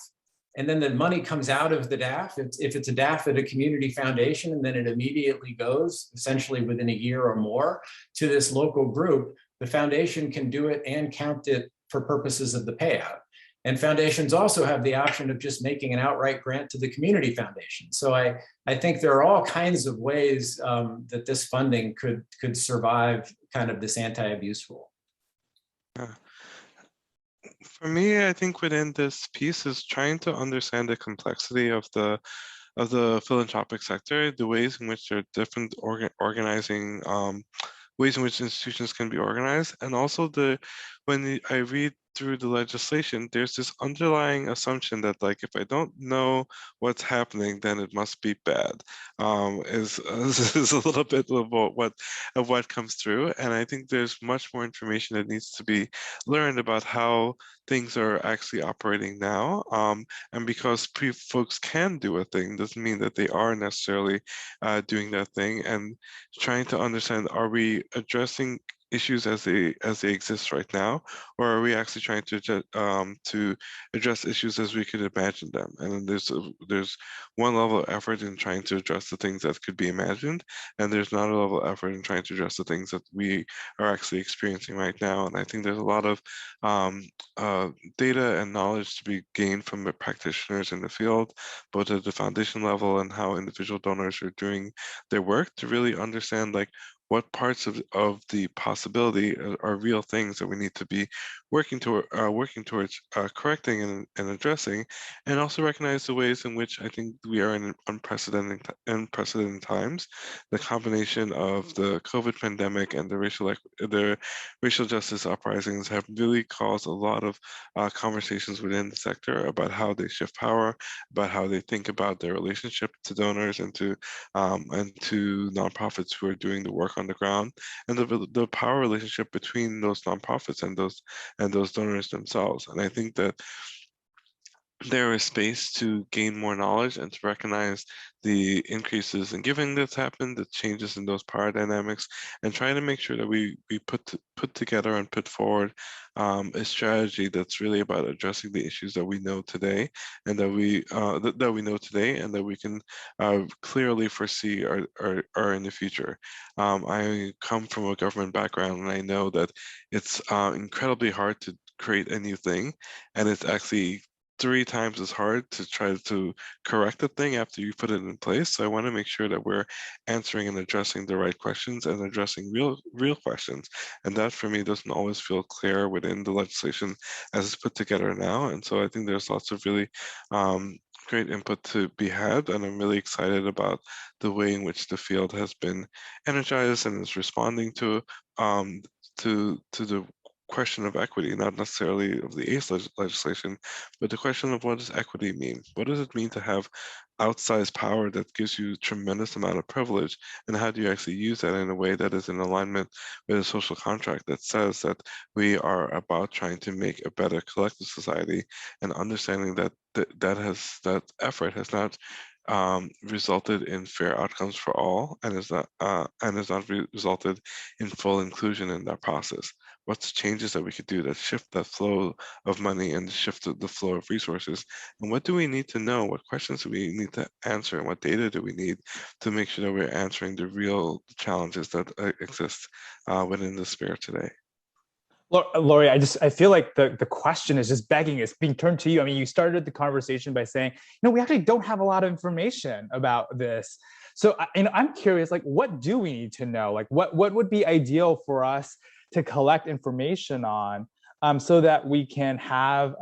and then the money comes out of the DAF, if it's a DAF at a community foundation, and then it immediately goes, essentially within a year or more, to this local group, the foundation can do it and count it for purposes of the payout. And foundations also have the option of just making an outright grant to the community foundation. So I think there are all kinds of ways that this funding could survive kind of this anti-abuse rule. For me, I think within this piece is trying to understand the complexity of the philanthropic sector, the ways in which there are different organizing ways in which institutions can be organized, and also when I read through the legislation, there's this underlying assumption that, like, if I don't know what's happening, then it must be bad. Is a little bit of what comes through, and I think there's much more information that needs to be learned about how things are actually operating now. And because folks can do a thing doesn't mean that they are necessarily doing that thing. And trying to understand, are we addressing issues as they exist right now, or are we actually trying to address issues as we could imagine them? And there's one level of effort in trying to address the things that could be imagined, and there's not a level of effort in trying to address the things that we are actually experiencing right now. And I think there's a lot of data and knowledge to be gained from the practitioners in the field, both at the foundation level and how individual donors are doing their work, to really understand, like, what parts of the possibility are real things that we need to be working towards correcting and addressing, and also recognize the ways in which I think we are in unprecedented times. The combination of the COVID pandemic and the racial justice uprisings have really caused a lot of conversations within the sector about how they shift power, about how they think about their relationship to donors and to nonprofits who are doing the work on the ground, and the power relationship between those nonprofits and those donors themselves. And I think that there is space to gain more knowledge and to recognize the increases in giving that's happened, the changes in those power dynamics, and trying to make sure that we put together and put forward a strategy that's really about addressing the issues that we know today, and that we know today, and that we can clearly foresee are in the future. I come from a government background, and I know that it's incredibly hard to create a new thing, and it's actually 3 times as hard to try to correct the thing after you put it in place. So I want to make sure that we're answering and addressing the right questions and addressing real questions. And that, for me, doesn't always feel clear within the legislation as it's put together now. And so I think there's lots of really great input to be had, and I'm really excited about the way in which the field has been energized and is responding to the question of equity, not necessarily of the ACE legislation, but the question of what does equity mean? What does it mean to have outsized power that gives you a tremendous amount of privilege, and how do you actually use that in a way that is in alignment with a social contract that says that we are about trying to make a better collective society, and understanding that that effort has not resulted in fair outcomes for all, and has not resulted in full inclusion in that process. What's changes that we could do that shift that flow of money and shift the flow of resources? And what do we need to know? What questions do we need to answer? And what data do we need to make sure that we're answering the real challenges that exist within the sphere today? Laurie, I feel like the question is just begging, it's being turned to you. I mean, you started the conversation by saying, we actually don't have a lot of information about this. So, I'm curious, like, what do we need to know? Like, what would be ideal for us to collect information on, so that we can have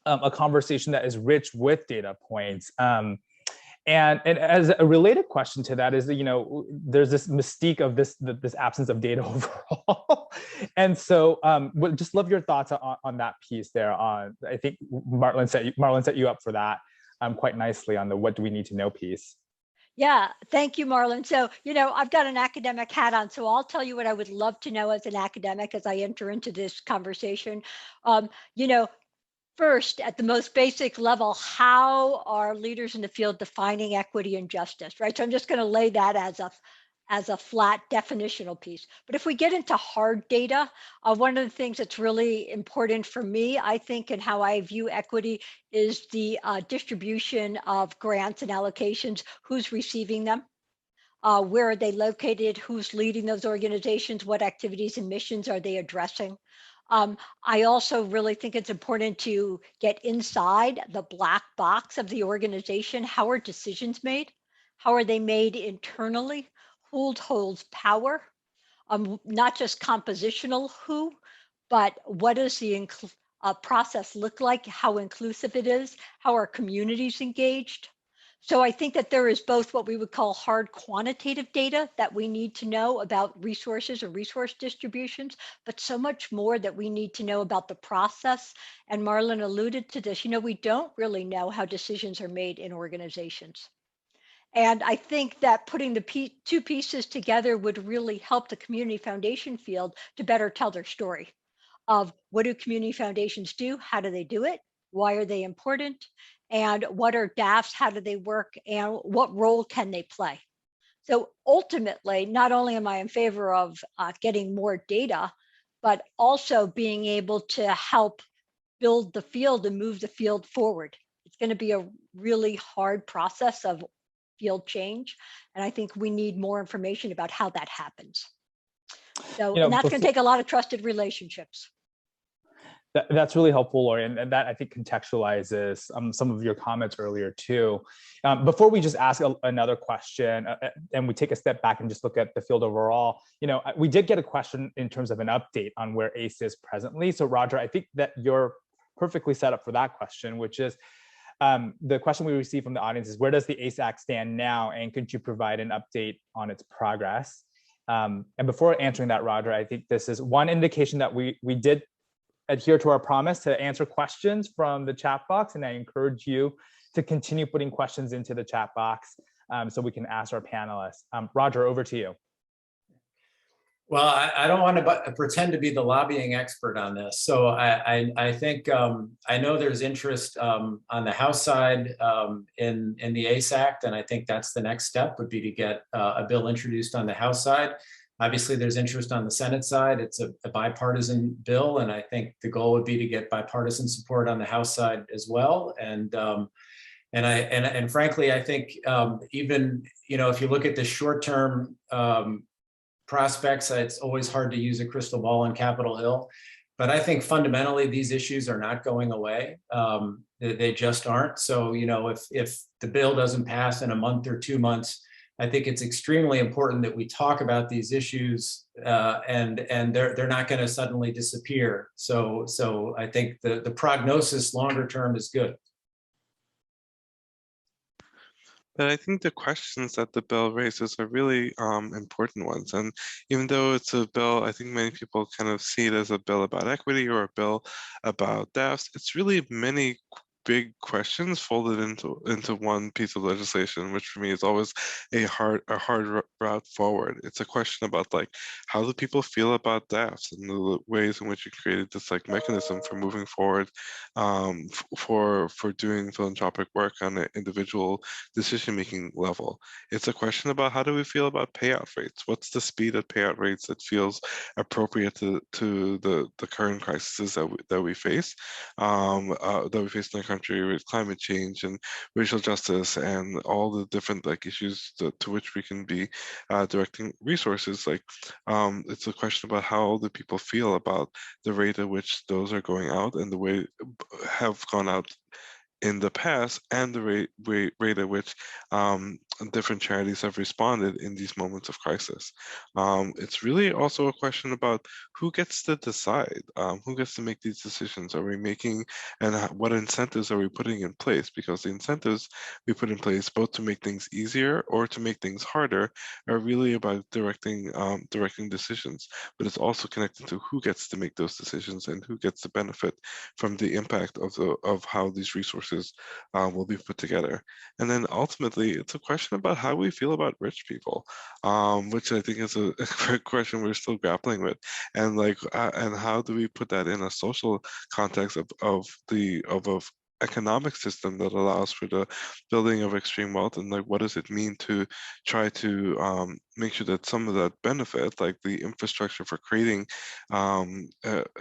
a conversation that is rich with data points? And as a related question to that is that, there's this mystique of this absence of data overall. And so would just love your thoughts on that piece there. I think Marlon set you up for that quite nicely on the what do we need to know piece. Yeah, thank you, Marlon. So, I've got an academic hat on, so I'll tell you what I would love to know as an academic as I enter into this conversation. First, at the most basic level, how are leaders in the field defining equity and justice, right? So I'm just going to lay that as a flat definitional piece. But if we get into hard data, one of the things that's really important for me, I think, and how I view equity is the distribution of grants and allocations, who's receiving them, where are they located, who's leading those organizations, what activities and missions are they addressing. I also really think it's important to get inside the black box of the organization. How are decisions made? How are they made internally? Who holds power? Not just compositional who, but what does the process look like? How inclusive it is? How are communities engaged? So I think that there is both what we would call hard quantitative data that we need to know about resources or resource distributions, but so much more that we need to know about the process. And Marlon alluded to this, we don't really know how decisions are made in organizations. And I think that putting the two pieces together would really help the community foundation field to better tell their story of what do community foundations do? How do they do it? Why are they important? And what are DAFs? How do they work? And what role can they play? So ultimately, not only am I in favor of getting more data, but also being able to help build the field and move the field forward. It's going to be a really hard process of field change. And I think we need more information about how that happens. So, and that's going to take a lot of trusted relationships. That's really helpful, Laurie, and that I think contextualizes some of your comments earlier too. Before we just ask another question and we take a step back and just look at the field overall, we did get a question in terms of an update on where ACE is presently. So Roger, I think that you're perfectly set up for that question, which is the question we received from the audience is, where does the ACE Act stand now, and could you provide an update on its progress? And before answering that, Roger, I think this is one indication that we did adhere to our promise to answer questions from the chat box, and I encourage you to continue putting questions into the chat box so we can ask our panelists. Roger, over to you. Well, I don't want to pretend to be the lobbying expert on this. So I think I know there's interest on the House side in the ACE Act, and I think that's the next step would be to get a bill introduced on the House side. Obviously, there's interest on the Senate side. It's a bipartisan bill, and I think the goal would be to get bipartisan support on the House side as well. And frankly, I think even if you look at the short-term prospects, it's always hard to use a crystal ball on Capitol Hill. But I think fundamentally these issues are not going away. They just aren't. So if the bill doesn't pass in a month or 2 months, I think it's extremely important that we talk about these issues, and they're not going to suddenly disappear. So I think the prognosis longer term is good. that I think the questions that the bill raises are really important ones. And even though it's a bill, I think many people kind of see it as a bill about equity or a bill about deaths. It's really many big questions folded into one piece of legislation, which for me is always a hard route forward. It's a question about like, how do people feel about deaths and the ways in which you created this like mechanism for moving forward, for doing philanthropic work on an individual decision-making level. It's a question about how do we feel about payout rates? What's the speed of payout rates that feels appropriate to the current crises that we face in the country with climate change and racial justice and all the different like issues to which we can be directing resources. Like it's a question about how do people feel about the rate at which those are going out and the way have gone out in the past, and the rate at which different charities have responded in these moments of crisis. It's really also a question about who gets to decide, who gets to make these decisions. Are we making, and what incentives are we putting in place? Because the incentives we put in place, both to make things easier or to make things harder, are really about directing decisions. But it's also connected to who gets to make those decisions and who gets to benefit from the impact of how these resources will be put together. And then ultimately, it's a question about how we feel about rich people, which I think is a question we're still grappling with. And like, and how do we put that in a social context of economic system that allows for the building of extreme wealth, and like what does it mean to try to make sure that some of that benefit, like the infrastructure for creating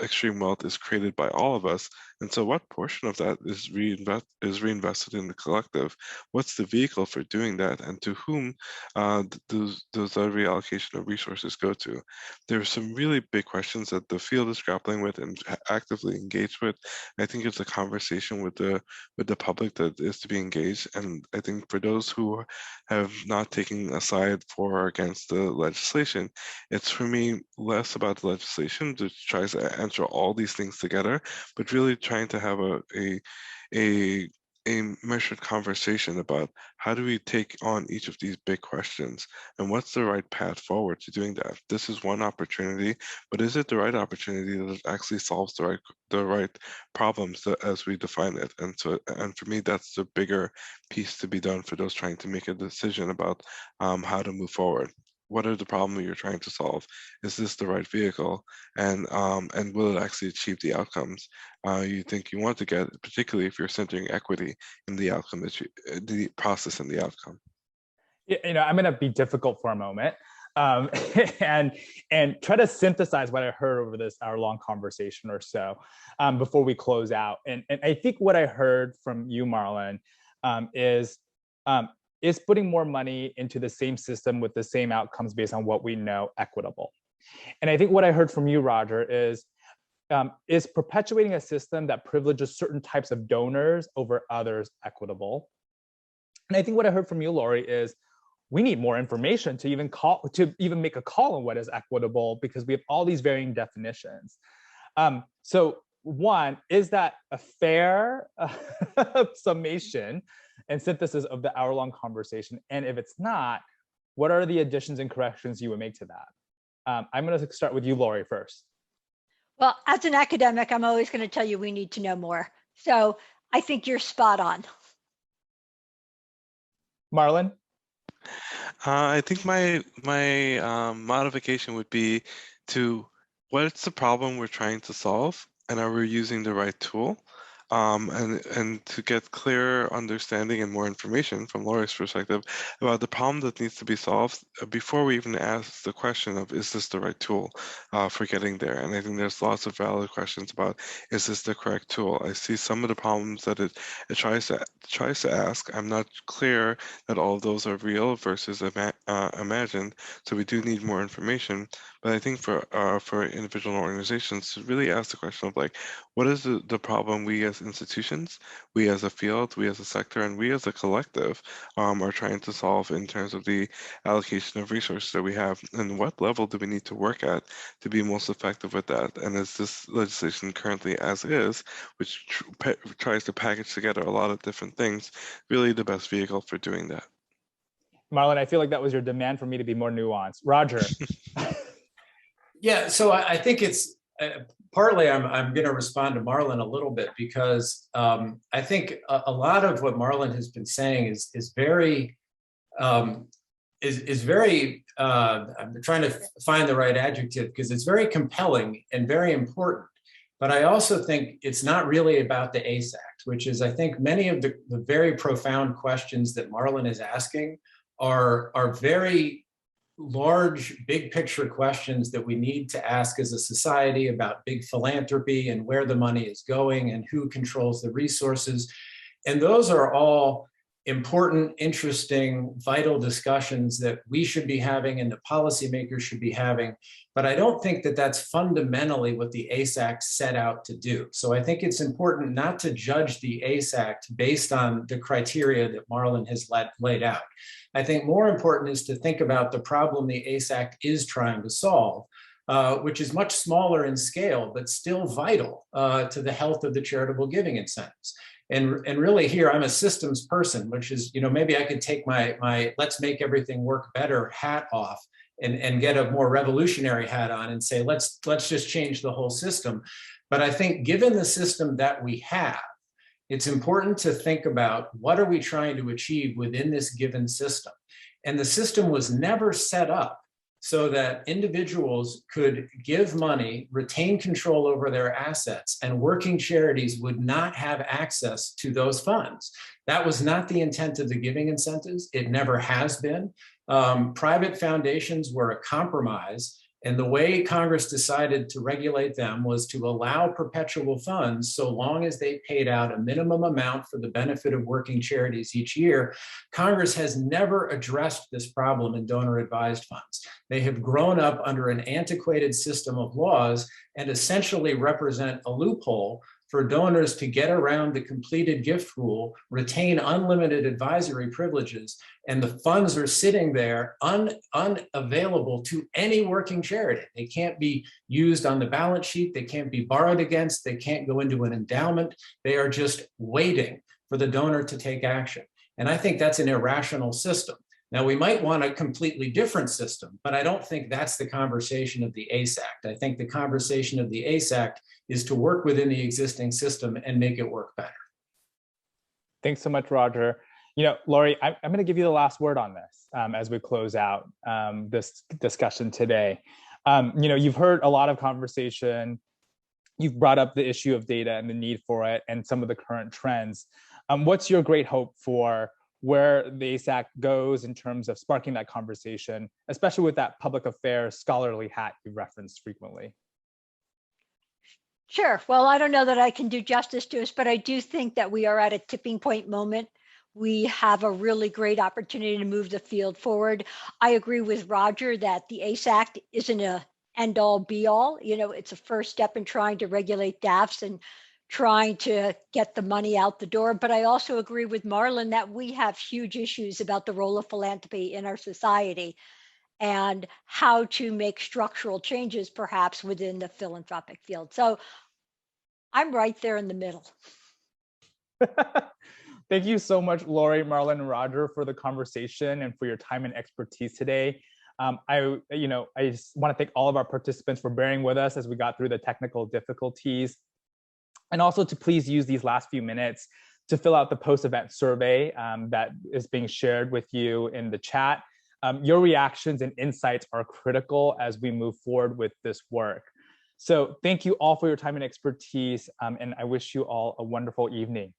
extreme wealth, is created by all of us. And so what portion of that is reinvested in the collective? What's the vehicle for doing that, and to whom does that reallocation of resources go to? There are some really big questions that the field is grappling with and actively engaged with. I think it's a conversation with the public that is to be engaged. And I think for those who have not taken a side for or against the legislation, it's for me less about the legislation, which tries to answer all these things together, but really trying to have a measured conversation about how do we take on each of these big questions and what's the right path forward to doing that. This is one opportunity, but is it the right opportunity that actually solves the right problems as we define it? And for me, that's the bigger piece to be done for those trying to make a decision about how to move forward. What are the problems you're trying to solve? Is this the right vehicle? And will it actually achieve the outcomes you think you want to get, particularly if you're centering equity in the outcome, the process and the outcome? Yeah, I'm going to be difficult for a moment and try to synthesize what I heard over this hour-long conversation or so before we close out. And I think what I heard from you, Marlon, is putting more money into the same system with the same outcomes based on what we know equitable. And I think what I heard from you, Roger, is perpetuating a system that privileges certain types of donors over others equitable. And I think what I heard from you, Laurie, is we need more information to even make a call on what is equitable, because we have all these varying definitions. So one, is that a fair summation and synthesis of the hour-long conversation? And if it's not, what are the additions and corrections you would make to that? I'm going to start with you, Laurie, first. Well, as an academic, I'm always going to tell you we need to know more. So I think you're spot on. Marlon? I think my modification would be to what's the problem we're trying to solve, and are we using the right tool? And to get clearer understanding and more information from Laurie's perspective about the problem that needs to be solved before we even ask the question of, is this the right tool for getting there? And I think there's lots of valid questions about, is this the correct tool? I see some of the problems that it tries to ask. I'm not clear that all of those are real versus imagined. So we do need more information. But I think for individual organizations to really ask the question of like, what is the problem we as institutions, we as a field, we as a sector, and we as a collective are trying to solve in terms of the allocation of resources that we have, and what level do we need to work at to be most effective with that? And is this legislation currently as is, which tries to package together a lot of different things, really the best vehicle for doing that? Marlon, I feel like that was your demand for me to be more nuanced. Roger. Yeah, so I think it's partly I'm going to respond to Marlon a little bit because I think a lot of what Marlon has been saying is very I'm trying to find the right adjective because it's very compelling and very important. But I also think it's not really about the ACE Act, which is, I think, many of the very profound questions that Marlon is asking are very large, big picture questions that we need to ask as a society about big philanthropy and where the money is going and who controls the resources. And those are all important, interesting, vital discussions that we should be having and the policymakers should be having. But I don't think that that's fundamentally what the ACE Act set out to do. So I think it's important not to judge the ACE Act based on the criteria that Marlon has laid out. I think more important is to think about the problem the ACE Act is trying to solve, which is much smaller in scale, but still vital to the health of the charitable giving incentives. And really here, I'm a systems person, which is, maybe I could take my let's make everything work better hat off and get a more revolutionary hat on and say, let's just change the whole system. But I think given the system that we have, it's important to think about what are we trying to achieve within this given system. And the system was never set up so that individuals could give money, retain control over their assets, and working charities would not have access to those funds. That was not the intent of the giving incentives. It never has been. Private foundations were a compromise, and the way Congress decided to regulate them was to allow perpetual funds so long as they paid out a minimum amount for the benefit of working charities each year. Congress has never addressed this problem in donor-advised funds. They have grown up under an antiquated system of laws and essentially represent a loophole for donors to get around the completed gift rule, retain unlimited advisory privileges, and the funds are sitting there unavailable to any working charity. They can't be used on the balance sheet, they can't be borrowed against, they can't go into an endowment. They are just waiting for the donor to take action. And I think that's an irrational system. Now, we might want a completely different system, but I don't think that's the conversation of the ACE Act. I think the conversation of the ACE Act is to work within the existing system and make it work better. Thanks so much, Roger. Laurie, I'm going to give you the last word on this as we close out this discussion today. You've heard a lot of conversation. You've brought up the issue of data and the need for it and some of the current trends. What's your great hope for where the ACE Act goes in terms of sparking that conversation, especially with that public affairs scholarly hat you referenced frequently? Sure. Well, I don't know that I can do justice to us, but I do think that we are at a tipping point moment. We have a really great opportunity to move the field forward. I agree with Roger that the ACE Act isn't a end-all be-all. It's a first step in trying to regulate DAFs and trying to get the money out the door. But I also agree with Marlon that we have huge issues about the role of philanthropy in our society and how to make structural changes perhaps within the philanthropic field. So I'm right there in the middle. Thank you so much, Laurie, Marlon, and Roger, for the conversation and for your time and expertise today. I just want to thank all of our participants for bearing with us as we got through the technical difficulties. And also to please use these last few minutes to fill out the post-event survey that is being shared with you in the chat. Your reactions and insights are critical as we move forward with this work. So thank you all for your time and expertise, and I wish you all a wonderful evening.